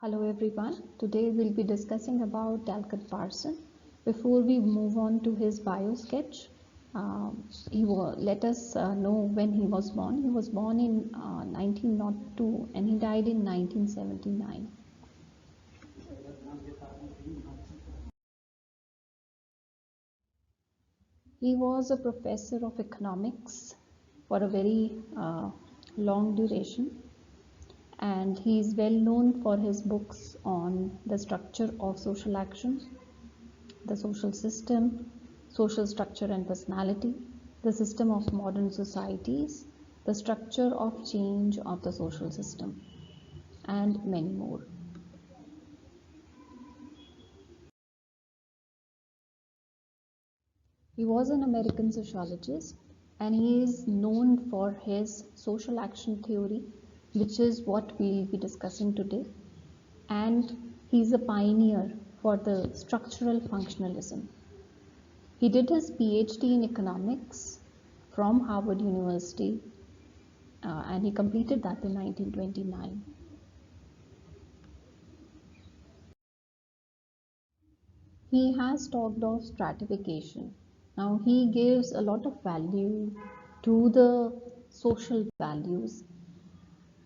Hello everyone. Today we'll be discussing about Dalkit Parson. Before we move on to his bio sketch, let us know when he was born. He was born in 1902 and he died in 1979. He was a professor of economics for a very long duration, and he is well known for his books on the structure of social action, the social system, social structure and personality, the system of modern societies, the structure of change of the social system, and many more. He was an American sociologist and he is known for his social action theory, which is what we'll be discussing today. And he's a pioneer for the structural functionalism. He did his PhD in economics from Harvard University and he completed that in 1929. He has talked of stratification. Now he gives a lot of value to the social values,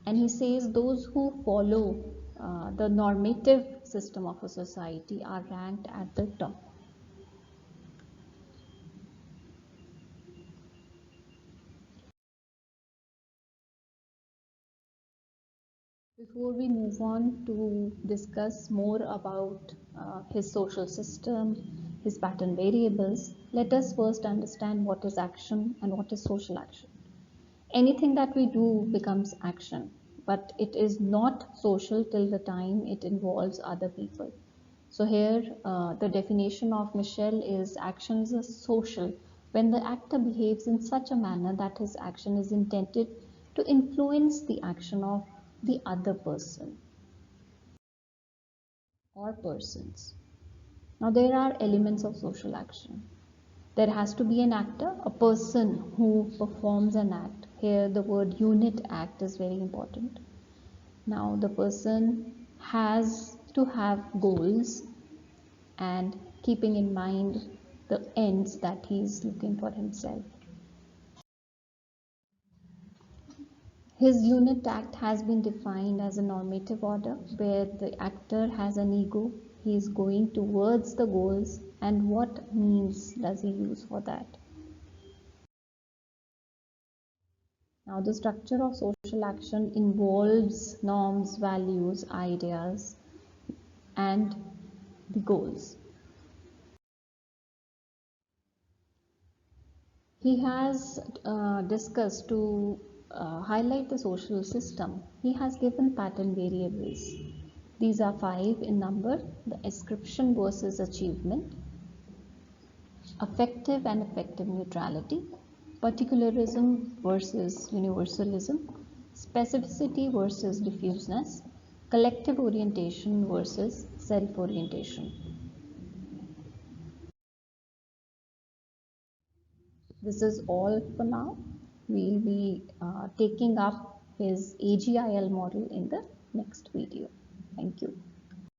and he says those who follow the normative system of a society are ranked at the top. Before we move on to discuss more about his social system, his pattern variables, let us first understand what is action and what is social action. Anything that we do becomes action, but it is not social till the time it involves other people. So here the definition of Michel is action is a social when the actor behaves in such a manner that his action is intended to influence the action of the other person or persons. Now there are elements of social action. There has to be an actor, a person who performs an act. Here the word unit act is very important. Now the person has to have goals and keeping in mind the ends that he is looking for himself. His unit act has been defined as a normative order where the actor has an ego, he is going towards the goals, and what means does he use for that. Now the structure of social action involves norms, values, ideas, and the goals. He has discussed to highlight the social system. He has given pattern variables. These are 5 in number: the ascription versus achievement, affective and effective neutrality, particularism versus universalism, specificity versus diffuseness, collective orientation versus self-orientation. This is all for now. We'll be taking up his AGIL model in the next video. Thank you.